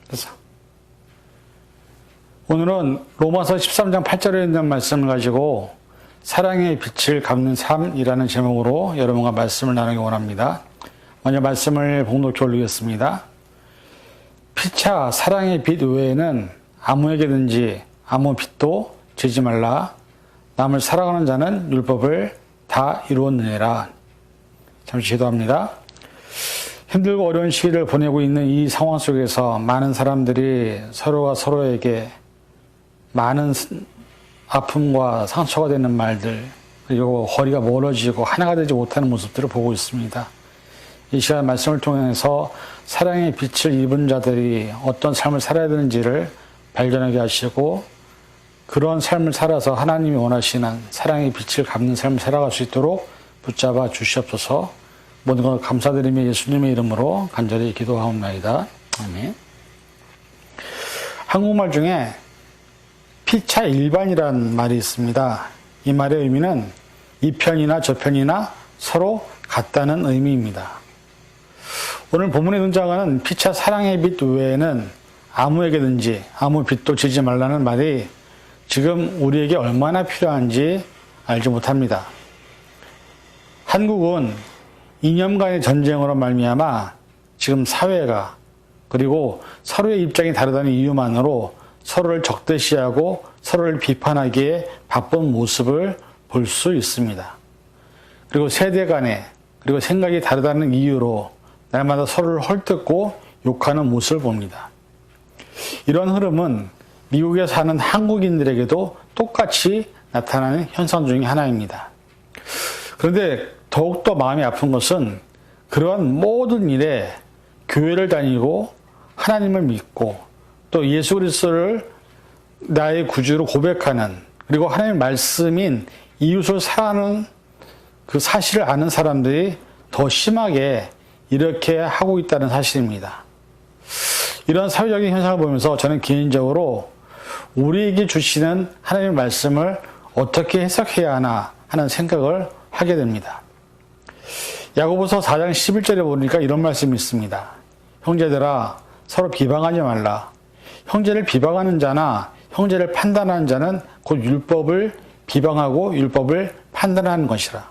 그래서 오늘은 로마서 13장 8절에 있는 말씀을 가지고 사랑의 빛을 갚는 삶이라는 제목으로 여러분과 말씀을 나누기 원합니다. 먼저 말씀을 봉독해 올리겠습니다. 피차 사랑의 빛 외에는 아무에게든지 아무 빛도 지지 말라. 남을 사랑하는 자는 율법을 다 이루었느니라. 잠시 기도합니다. 힘들고 어려운 시기를 보내고 있는 이 상황 속에서 많은 사람들이 서로가 서로에게 많은 아픔과 상처가 되는 말들, 그리고 거리가 멀어지고 하나가 되지 못하는 모습들을 보고 있습니다. 이 시간 말씀을 통해서 사랑의 빛을 입은 자들이 어떤 삶을 살아야 되는지를 발견하게 하시고, 그런 삶을 살아서 하나님이 원하시는 사랑의 빛을 갚는 삶을 살아갈 수 있도록 붙잡아 주시옵소서. 모든 것 감사드리며 예수님의 이름으로 간절히 기도하옵나이다. 아멘. 한국말 중에 피차 일반이란 말이 있습니다. 이 말의 의미는 이 편이나 저 편이나 서로 같다는 의미입니다. 오늘 본문에 등장하는 피차 사랑의 빛 외에는 아무에게든지 아무 빛도 지지 말라는 말이 지금 우리에게 얼마나 필요한지 알지 못합니다. 한국은 이념간의 전쟁으로 말미암아 지금 사회가, 그리고 서로의 입장이 다르다는 이유만으로 서로를 적대시하고 서로를 비판하기에 바쁜 모습을 볼 수 있습니다. 그리고 세대 간에, 그리고 생각이 다르다는 이유로 날마다 서로를 헐뜯고 욕하는 모습을 봅니다. 이런 흐름은 미국에 사는 한국인들에게도 똑같이 나타나는 현상 중에 하나입니다. 그런데 더욱더 마음이 아픈 것은 그러한 모든 일에 교회를 다니고 하나님을 믿고 또 예수 그리스도를 나의 구주로 고백하는, 그리고 하나님의 말씀인 이웃을 사랑하는 그 사실을 아는 사람들이 더 심하게 이렇게 하고 있다는 사실입니다. 이런 사회적인 현상을 보면서 저는 개인적으로 우리에게 주시는 하나님의 말씀을 어떻게 해석해야 하나 하는 생각을 하게 됩니다. 야고보서 4장 11절에 보니까 이런 말씀이 있습니다. 형제들아 서로 비방하지 말라. 형제를 비방하는 자나 형제를 판단하는 자는 곧 율법을 비방하고 율법을 판단하는 것이라.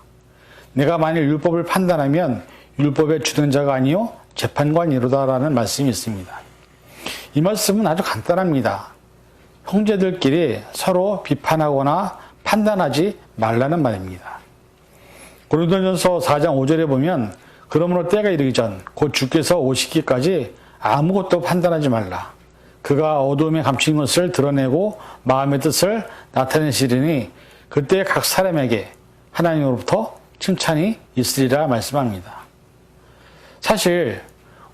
내가 만일 율법을 판단하면 율법의 주둔자가 아니요 재판관이로다라는 말씀이 있습니다. 이 말씀은 아주 간단합니다. 형제들끼리 서로 비판하거나 판단하지 말라는 말입니다. 고린도전서 4장 5절에 보면 그러므로 때가 이르기 전 곧 주께서 오시기까지 아무것도 판단하지 말라. 그가 어두움에 감춘 것을 드러내고 마음의 뜻을 나타내시리니 그때 각 사람에게 하나님으로부터 칭찬이 있으리라 말씀합니다. 사실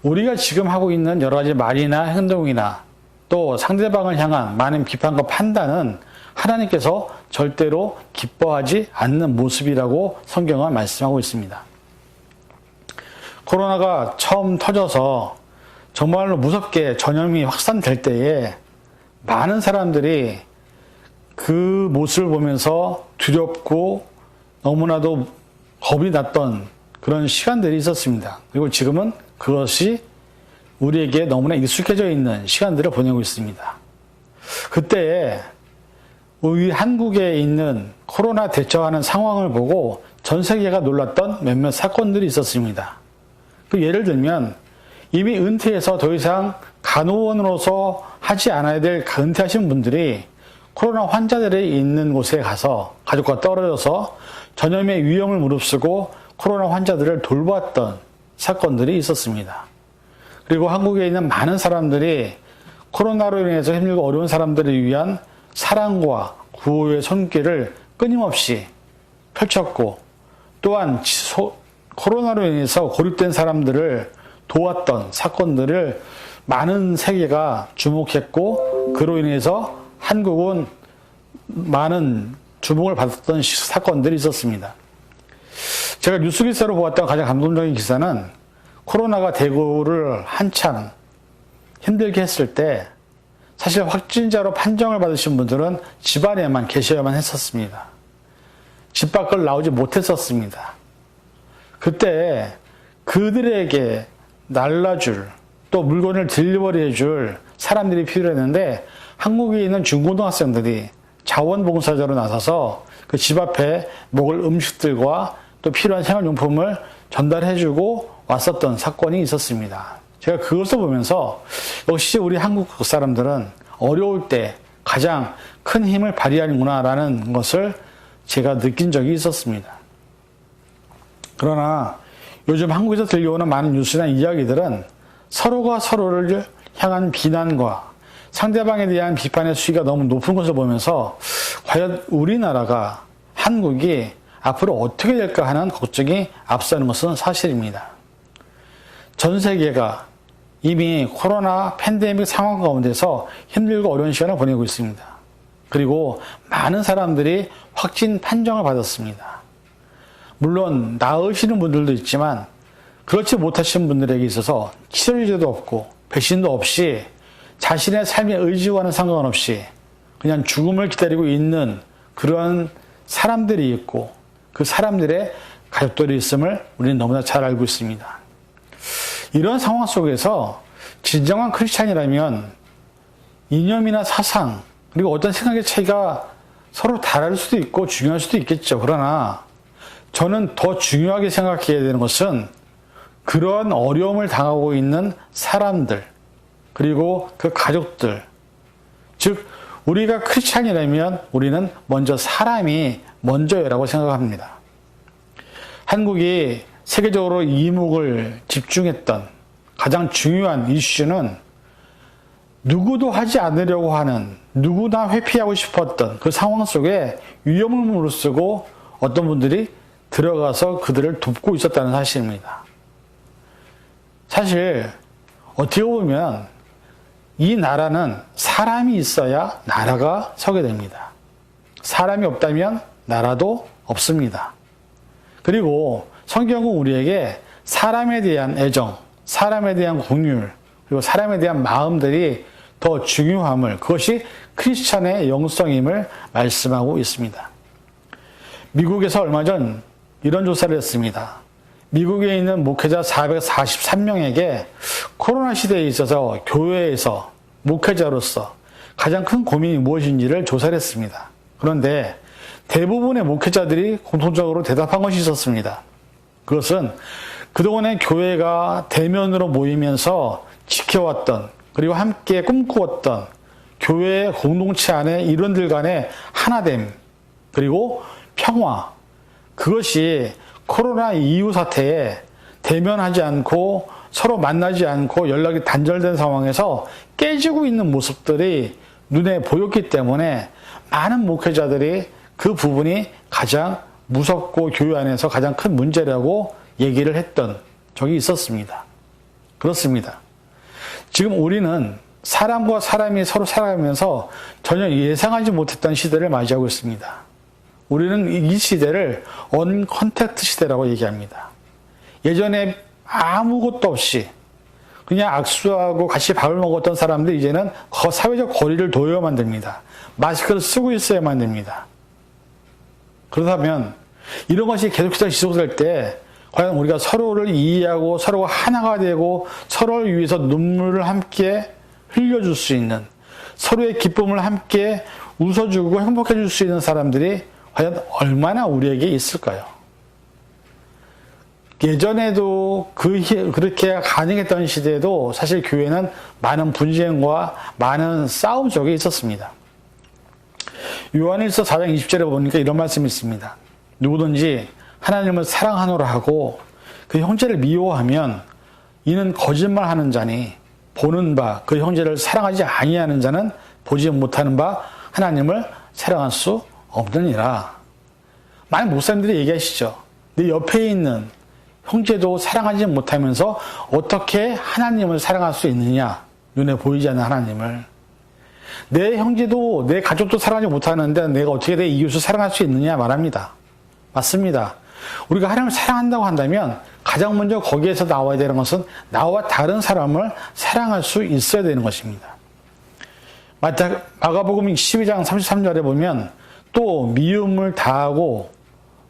우리가 지금 하고 있는 여러 가지 말이나 행동이나 또 상대방을 향한 많은 비판과 판단은 하나님께서 절대로 기뻐하지 않는 모습이라고 성경은 말씀하고 있습니다. 코로나가 처음 터져서 정말로 무섭게 전염이 확산될 때에 많은 사람들이 그 모습을 보면서 두렵고 너무나도 겁이 났던 그런 시간들이 있었습니다. 그리고 지금은 그것이 우리에게 너무나 익숙해져 있는 시간들을 보내고 있습니다. 그때에 우리 한국에 있는 코로나 대처하는 상황을 보고 전 세계가 놀랐던 몇몇 사건들이 있었습니다. 그 예를 들면 이미 은퇴해서 더 이상 간호원으로서 하지 않아야 될 은퇴하신 분들이 코로나 환자들이 있는 곳에 가서 가족과 떨어져서 전염의 위험을 무릅쓰고 코로나 환자들을 돌보았던 사건들이 있었습니다. 그리고 한국에 있는 많은 사람들이 코로나로 인해서 힘들고 어려운 사람들을 위한 사랑과 구호의 손길을 끊임없이 펼쳤고, 또한 코로나로 인해서 고립된 사람들을 도왔던 사건들을 많은 세계가 주목했고, 그로 인해서 한국은 많은 주목을 받았던 사건들이 있었습니다. 제가 뉴스 기사로 보았던 가장 감동적인 기사는 코로나가 대구를 한참 힘들게 했을 때 사실 확진자로 판정을 받으신 분들은 집 안에만 계셔야만 했었습니다. 집 밖을 나오지 못했었습니다. 그때 그들에게 날라줄, 또 물건을 딜리버리 해줄 사람들이 필요했는데 한국에 있는 중고등학생들이 자원봉사자로 나서서 그 집 앞에 먹을 음식들과 또 필요한 생활용품을 전달해주고 왔었던 사건이 있었습니다. 제가 그것을 보면서 역시 우리 한국 사람들은 어려울 때 가장 큰 힘을 발휘하는구나라는 것을 제가 느낀 적이 있었습니다. 그러나 요즘 한국에서 들려오는 많은 뉴스나 이야기들은 서로가 서로를 향한 비난과 상대방에 대한 비판의 수위가 너무 높은 것을 보면서 과연 우리나라가, 한국이 앞으로 어떻게 될까 하는 걱정이 앞서는 것은 사실입니다. 전 세계가 이미 코로나 팬데믹 상황 가운데서 힘들고 어려운 시간을 보내고 있습니다. 그리고 많은 사람들이 확진 판정을 받았습니다. 물론 나으시는 분들도 있지만 그렇지 못하신 분들에게 있어서 치료제도 없고 백신도 없이 자신의 삶의 의지와는 상관없이 그냥 죽음을 기다리고 있는 그런 사람들이 있고 그 사람들의 가족들이 있음을 우리는 너무나 잘 알고 있습니다. 이런 상황 속에서 진정한 크리스찬이라면 이념이나 사상 그리고 어떤 생각의 차이가 서로 다를 수도 있고 중요할 수도 있겠죠. 그러나 저는 더 중요하게 생각해야 되는 것은 그런 어려움을 당하고 있는 사람들 그리고 그 가족들, 즉 우리가 크리스찬이라면 우리는 먼저 사람이 먼저라고 생각합니다. 한국이 세계적으로 이목을 집중했던 가장 중요한 이슈는 누구도 하지 않으려고 하는, 누구나 회피하고 싶었던 그 상황 속에 위험을 무릅쓰고 어떤 분들이 들어가서 그들을 돕고 있었다는 사실입니다. 사실 어떻게 보면 이 나라는 사람이 있어야 나라가 서게 됩니다. 사람이 없다면 나라도 없습니다. 그리고 성경은 우리에게 사람에 대한 애정, 사람에 대한 긍휼, 그리고 사람에 대한 마음들이 더 중요함을, 그것이 크리스찬의 영성임을 말씀하고 있습니다. 미국에서 얼마 전 이런 조사를 했습니다. 미국에 있는 목회자 443명에게 코로나 시대에 있어서 교회에서 목회자로서 가장 큰 고민이 무엇인지를 조사를 했습니다. 그런데 대부분의 목회자들이 공통적으로 대답한 것이 있었습니다. 그것은 그동안에 교회가 대면으로 모이면서 지켜왔던 그리고 함께 꿈꾸었던 교회의 공동체 안의 일원들 간의 하나됨 그리고 평화, 그것이 코로나 이후 사태에 대면하지 않고 서로 만나지 않고 연락이 단절된 상황에서 깨지고 있는 모습들이 눈에 보였기 때문에 많은 목회자들이 그 부분이 가장 무섭고 교회 안에서 가장 큰 문제라고 얘기를 했던 적이 있었습니다. 그렇습니다. 지금 우리는 사람과 사람이 서로 살아가면서 전혀 예상하지 못했던 시대를 맞이하고 있습니다. 우리는 이 시대를 언컨택트 시대라고 얘기합니다. 예전에 아무것도 없이 그냥 악수하고 같이 밥을 먹었던 사람들이 이제는 사회적 거리를 둬야만 됩니다. 마스크를 쓰고 있어야만 됩니다. 그렇다면 이런 것이 계속해서 지속될 때 과연 우리가 서로를 이해하고 서로가 하나가 되고 서로를 위해서 눈물을 함께 흘려줄 수 있는, 서로의 기쁨을 함께 웃어주고 행복해줄 수 있는 사람들이 과연 얼마나 우리에게 있을까요? 예전에도 그렇게 가능했던 시대에도 사실 교회는 많은 분쟁과 많은 싸움 속에 있었습니다. 요한일서 4장 20절에 보니까 이런 말씀이 있습니다. 누구든지 하나님을 사랑하노라 하고 그 형제를 미워하면 이는 거짓말하는 자니 보는 바 그 형제를 사랑하지 아니하는 자는 보지 못하는 바 하나님을 사랑할 수 없느니라. 많은 목사님들이 얘기하시죠. 내 옆에 있는 형제도 사랑하지 못하면서 어떻게 하나님을 사랑할 수 있느냐. 눈에 보이지 않는 하나님을. 내 형제도 내 가족도 사랑하지 못하는데 내가 어떻게 내 이웃을 사랑할 수 있느냐 말합니다. 맞습니다. 우리가 하나님을 사랑한다고 한다면 가장 먼저 거기에서 나와야 되는 것은 나와 다른 사람을 사랑할 수 있어야 되는 것입니다. 마가복음 12장 33절에 보면 또 미움을 다하고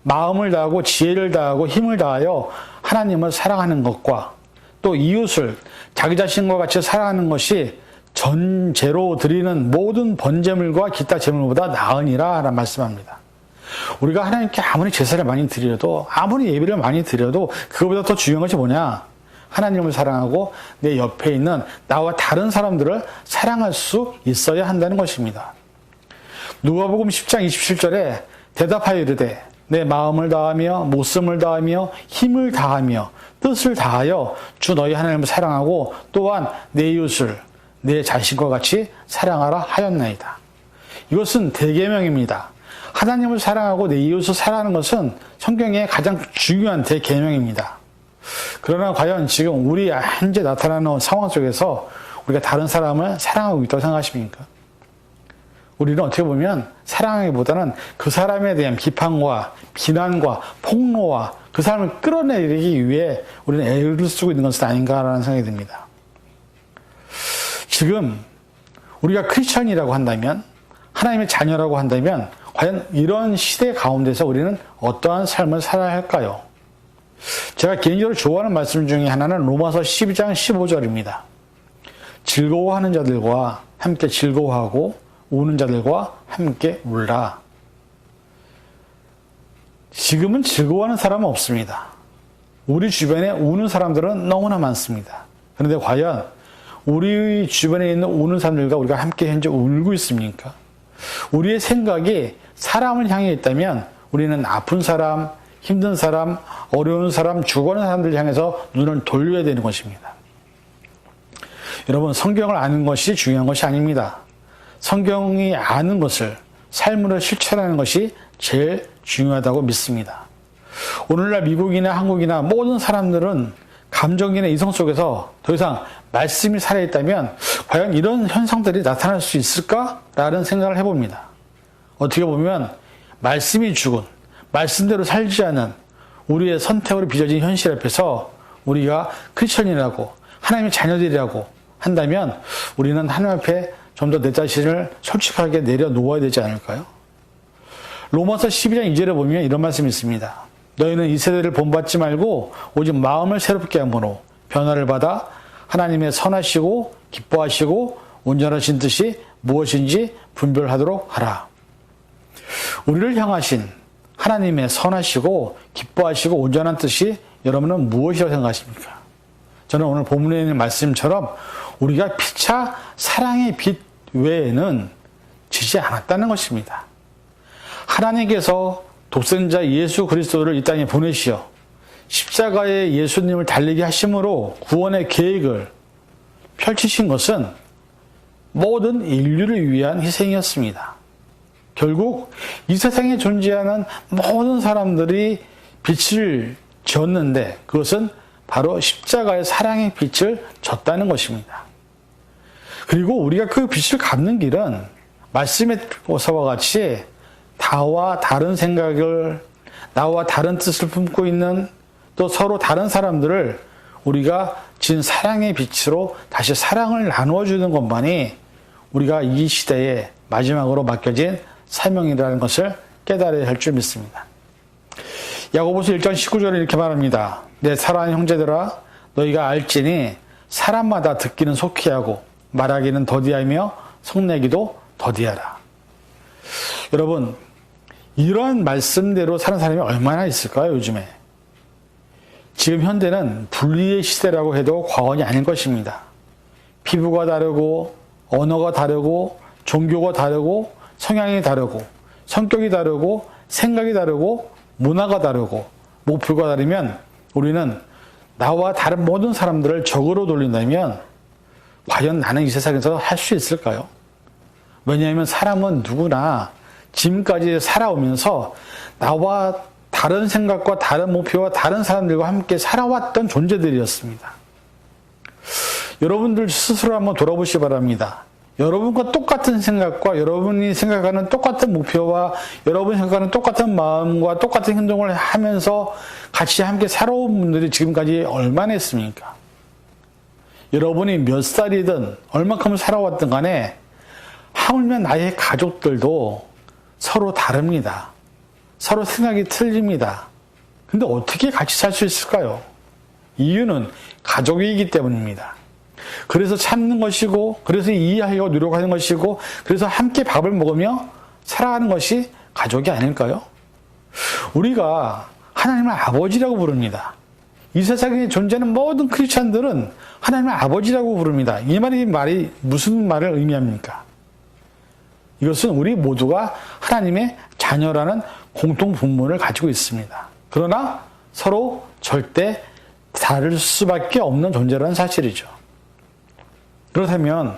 마음을 다하고 지혜를 다하고 힘을 다하여 하나님을 사랑하는 것과 또 이웃을 자기 자신과 같이 사랑하는 것이 전제로 드리는 모든 번제물과 기타 제물보다 나으니라 라는 말씀합니다. 우리가 하나님께 아무리 제사를 많이 드려도, 아무리 예배를 많이 드려도 그거보다 더 중요한 것이 뭐냐? 하나님을 사랑하고 내 옆에 있는 나와 다른 사람들을 사랑할 수 있어야 한다는 것입니다. 누가복음 10장 27절에 대답하여 이르되 내 마음을 다하며 목숨을 다하며 힘을 다하며 뜻을 다하여 주 너희 하나님을 사랑하고 또한 내 이웃을 내 자신과 같이 사랑하라 하였나이다. 이것은 대계명입니다. 하나님을 사랑하고 내 이웃을 사랑하는 것은 성경의 가장 중요한 대계명입니다. 그러나 과연 지금 우리 현재 나타나는 상황 속에서 우리가 다른 사람을 사랑하고 있다고 생각하십니까? 우리는 어떻게 보면 사랑하기보다는 그 사람에 대한 비판과 비난과 폭로와 그 사람을 끌어내리기 위해 우리는 애를 쓰고 있는 것은 아닌가라는 생각이 듭니다. 지금 우리가 크리스천이라고 한다면, 하나님의 자녀라고 한다면 과연 이런 시대 가운데서 우리는 어떠한 삶을 살아야 할까요? 제가 개인적으로 좋아하는 말씀 중에 하나는 로마서 12장 15절입니다. 즐거워하는 자들과 함께 즐거워하고 우는 자들과 함께 울라. 지금은 즐거워하는 사람은 없습니다. 우리 주변에 우는 사람들은 너무나 많습니다. 그런데 과연 우리 주변에 있는 우는 사람들과 우리가 함께 현재 울고 있습니까? 우리의 생각이 사람을 향해 있다면 우리는 아픈 사람, 힘든 사람, 어려운 사람, 죽어가는 사람들 향해서 눈을 돌려야 되는 것입니다. 여러분, 성경을 아는 것이 중요한 것이 아닙니다. 성경이 아는 것을 삶으로 실천하는 것이 제일 중요하다고 믿습니다. 오늘날 미국이나 한국이나 모든 사람들은 감정이나 이성 속에서 더 이상 말씀이 살아있다면 과연 이런 현상들이 나타날 수 있을까라는 생각을 해봅니다. 어떻게 보면 말씀이 죽은, 말씀대로 살지 않은 우리의 선택으로 빚어진 현실 앞에서 우리가 크리스천이라고 하나님의 자녀들이라고 한다면 우리는 하나님 앞에 좀 더 내 자신을 솔직하게 내려놓아야 되지 않을까요? 로마서 12장 2절에 보면 이런 말씀이 있습니다. 너희는 이 세대를 본받지 말고 오직 마음을 새롭게 함으로 변화를 받아 하나님의 선하시고 기뻐하시고 온전하신 뜻이 무엇인지 분별하도록 하라. 우리를 향하신 하나님의 선하시고 기뻐하시고 온전한 뜻이 여러분은 무엇이라고 생각하십니까? 저는 오늘 본문에 있는 말씀처럼 우리가 피차 사랑의 빛 외에는 지지 않았다는 것입니다. 하나님께서 독생자 예수 그리스도를 이 땅에 보내시어 십자가에 예수님을 달리게 하심으로 구원의 계획을 펼치신 것은 모든 인류를 위한 희생이었습니다. 결국 이 세상에 존재하는 모든 사람들이 빛을 졌는데 그것은 바로 십자가의 사랑의 빛을 졌다는 것입니다. 그리고 우리가 그 빛을 갚는 길은 말씀의 서와 같이 나와 다른 생각을, 나와 다른 뜻을 품고 있는 또 서로 다른 사람들을 우리가 진 사랑의 빛으로 다시 사랑을 나누어주는 것만이 우리가 이 시대에 마지막으로 맡겨진 사명이라는 것을 깨달아야 할 줄 믿습니다. 야고보서 1장 19절에 이렇게 말합니다. 내 사랑하는 형제들아 너희가 알지니 사람마다 듣기는 속히 하고 말하기는 더디하며 성내기도 더디하라. 여러분, 이런 말씀대로 사는 사람이 얼마나 있을까요, 요즘에? 지금 현대는 분리의 시대라고 해도 과언이 아닐 것입니다. 피부가 다르고, 언어가 다르고, 종교가 다르고, 성향이 다르고, 성격이 다르고, 생각이 다르고, 문화가 다르고, 목표가 다르면 우리는 나와 다른 모든 사람들을 적으로 돌린다면 과연 나는 이 세상에서 할 수 있을까요? 왜냐하면 사람은 누구나 지금까지 살아오면서 나와 다른 생각과 다른 목표와 다른 사람들과 함께 살아왔던 존재들이었습니다. 여러분들 스스로 한번 돌아보시기 바랍니다. 여러분과 똑같은 생각과 여러분이 생각하는 똑같은 목표와 여러분이 생각하는 똑같은 마음과 똑같은 행동을 하면서 같이 함께 살아온 분들이 지금까지 얼마나 했습니까? 여러분이 몇 살이든 얼만큼 살아왔든 간에 하물며 나의 가족들도 서로 다릅니다. 서로 생각이 틀립니다. 근데 어떻게 같이 살 수 있을까요? 이유는 가족이기 때문입니다. 그래서 참는 것이고, 그래서 이해하려고 노력하는 것이고, 그래서 함께 밥을 먹으며 살아가는 것이 가족이 아닐까요? 우리가 하나님을 아버지라고 부릅니다. 이 세상에 존재하는 모든 크리스찬들은 하나님을 아버지라고 부릅니다. 이 말이 무슨 말을 의미합니까? 이것은 우리 모두가 하나님의 자녀라는 공통 분모를 가지고 있습니다. 그러나 서로 절대 다를 수밖에 없는 존재라는 사실이죠. 그렇다면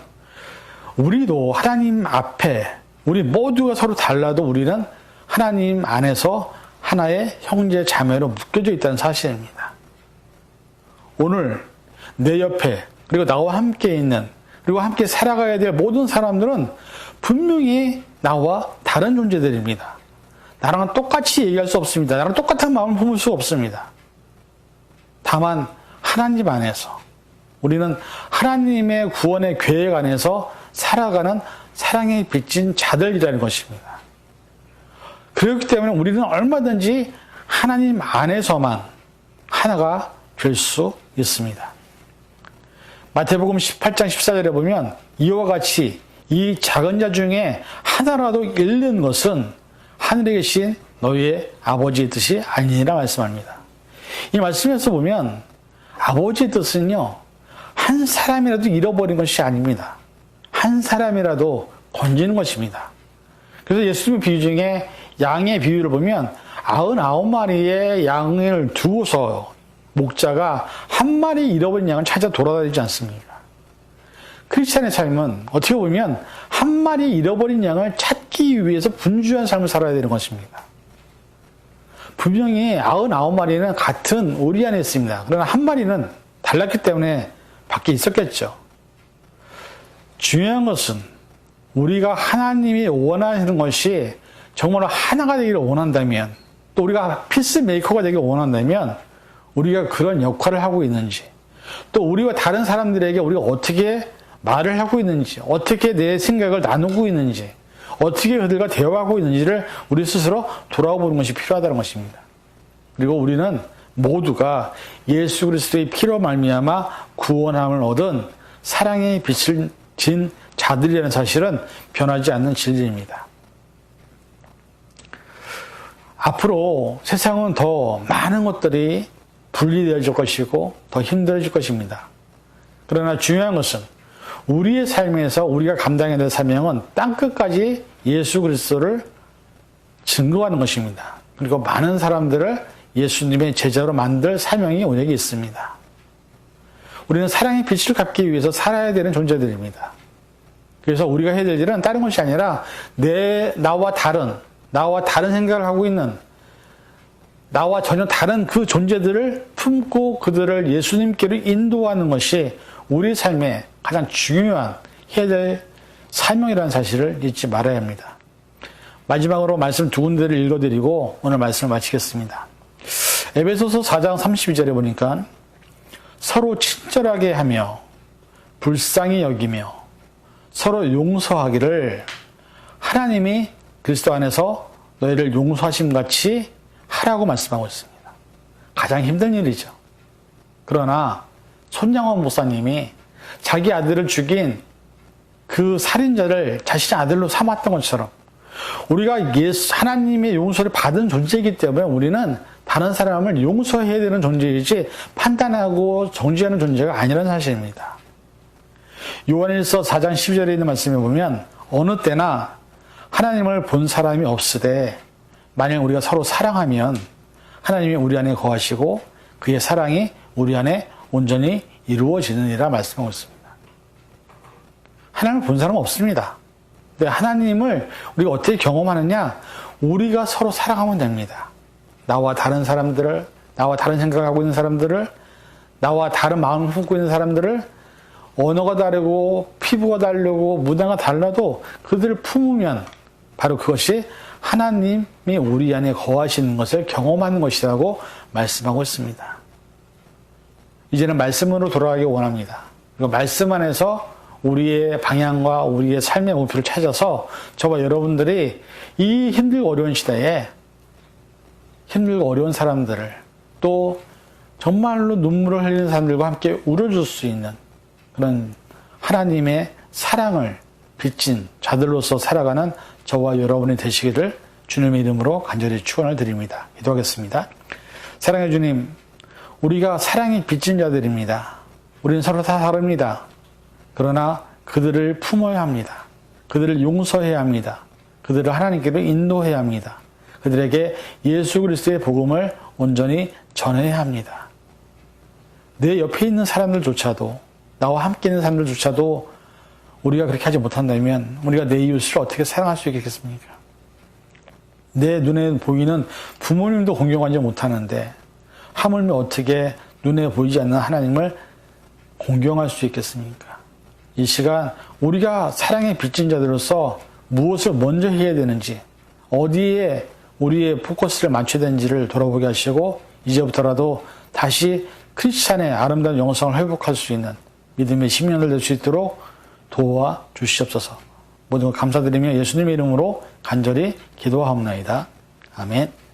우리도 하나님 앞에 우리 모두가 서로 달라도 우리는 하나님 안에서 하나의 형제 자매로 묶여져 있다는 사실입니다. 오늘 내 옆에 그리고 나와 함께 있는 그리고 함께 살아가야 될 모든 사람들은 분명히 나와 다른 존재들입니다. 나랑 똑같이 얘기할 수 없습니다. 나랑 똑같은 마음을 품을 수 없습니다. 다만 하나님 안에서 우리는 하나님의 구원의 계획 안에서 살아가는 사랑에 빚진 자들이라는 것입니다. 그렇기 때문에 우리는 얼마든지 하나님 안에서만 하나가 될 수 있습니다. 마태복음 18장 14절에 보면 이와 같이 이 작은 자 중에 하나라도 잃는 것은 하늘에 계신 너희의 아버지의 뜻이 아니니라 말씀합니다. 이 말씀에서 보면 아버지의 뜻은요, 한 사람이라도 잃어버린 것이 아닙니다. 한 사람이라도 건지는 것입니다. 그래서 예수님의 비유 중에 양의 비유를 보면 99마리의 양을 두고서 목자가 한 마리 잃어버린 양을 찾아 돌아다니지 않습니까? 크리스찬의 삶은 어떻게 보면 한 마리 잃어버린 양을 찾기 위해서 분주한 삶을 살아야 되는 것입니다. 분명히 99마리는 같은 오리 안에 있습니다. 그러나 한 마리는 달랐기 때문에 밖에 있었겠죠. 중요한 것은 우리가 하나님이 원하시는 것이 정말로 하나가 되기를 원한다면, 또 우리가 피스메이커가 되기를 원한다면 우리가 그런 역할을 하고 있는지, 또 우리와 다른 사람들에게 우리가 어떻게 말을 하고 있는지, 어떻게 내 생각을 나누고 있는지, 어떻게 그들과 대화하고 있는지를 우리 스스로 돌아보는 것이 필요하다는 것입니다. 그리고 우리는 모두가 예수 그리스도의 피로 말미암아 구원함을 얻은 사랑의 빛을 진 자들이라는 사실은 변하지 않는 진리입니다. 앞으로 세상은 더 많은 것들이 분리되어질 것이고 더 힘들어질 것입니다. 그러나 중요한 것은 우리의 삶에서 우리가 감당해야 될 사명은 땅끝까지 예수 그리스도를 증거하는 것입니다. 그리고 많은 사람들을 예수님의 제자로 만들 사명이 우리에게 있습니다. 우리는 사랑의 빛을 갖기 위해서 살아야 되는 존재들입니다. 그래서 우리가 해야 될 일은 다른 것이 아니라 나와 다른 생각을 하고 있는, 나와 전혀 다른 그 존재들을 품고 그들을 예수님께로 인도하는 것이 우리 삶의 가장 중요한 해야 될 사명이라는 사실을 잊지 말아야 합니다. 마지막으로 말씀 두 군데를 읽어드리고 오늘 말씀을 마치겠습니다. 에베소서 4장 32절에 보니까 서로 친절하게 하며 불쌍히 여기며 서로 용서하기를 하나님이 그리스도 안에서 너희를 용서하심 같이 하라고 말씀하고 있습니다. 가장 힘든 일이죠. 그러나 손양원 목사님이 자기 아들을 죽인 그 살인자를 자신의 아들로 삼았던 것처럼 우리가 하나님의 용서를 받은 존재이기 때문에 우리는 다른 사람을 용서해야 되는 존재이지 판단하고 정죄하는 존재가 아니라는 사실입니다. 요한일서 4장 12절에 있는 말씀에 보면 어느 때나 하나님을 본 사람이 없으되 만약 우리가 서로 사랑하면 하나님이 우리 안에 거하시고 그의 사랑이 우리 안에 온전히 이루어지느니라 말씀하고 있습니다. 하나님을 본 사람은 없습니다. 근데 하나님을 우리가 어떻게 경험하느냐? 우리가 서로 사랑하면 됩니다. 나와 다른 사람들을, 나와 다른 생각을 하고 있는 사람들을, 나와 다른 마음을 품고 있는 사람들을, 언어가 다르고 피부가 다르고 문화가 달라도 그들을 품으면 바로 그것이 하나님이 우리 안에 거하시는 것을 경험하는 것이라고 말씀하고 있습니다. 이제는 말씀으로 돌아가기 원합니다. 그리고 말씀 안에서 우리의 방향과 우리의 삶의 목표를 찾아서 저와 여러분들이 이 힘들고 어려운 시대에 힘들고 어려운 사람들을 또 정말로 눈물을 흘리는 사람들과 함께 울어줄 수 있는 그런 하나님의 사랑을 빚진 자들로서 살아가는 저와 여러분이 되시기를 주님의 이름으로 간절히 축원을 드립니다. 기도하겠습니다. 사랑해 주님, 우리가 사랑이 빚진 자들입니다. 우리는 서로 다 다릅니다. 그러나 그들을 품어야 합니다. 그들을 용서해야 합니다. 그들을 하나님께로 인도해야 합니다. 그들에게 예수 그리스도의 복음을 온전히 전해야 합니다. 내 옆에 있는 사람들조차도, 나와 함께 있는 사람들조차도 우리가 그렇게 하지 못한다면 우리가 내 이웃을 어떻게 사랑할 수 있겠습니까? 내 눈에 보이는 부모님도 공경하지 못하는데 하물며 어떻게 눈에 보이지 않는 하나님을 공경할 수 있겠습니까? 이 시간 우리가 사랑의 빚진 자들로서 무엇을 먼저 해야 되는지, 어디에 우리의 포커스를 맞춰야 되는지를 돌아보게 하시고 이제부터라도 다시 크리스찬의 아름다운 영성을 회복할 수 있는 믿음의 10년을 될 수 있도록 도와 주시옵소서. 모든 것 감사드리며 예수님의 이름으로 간절히 기도하옵나이다. 아멘.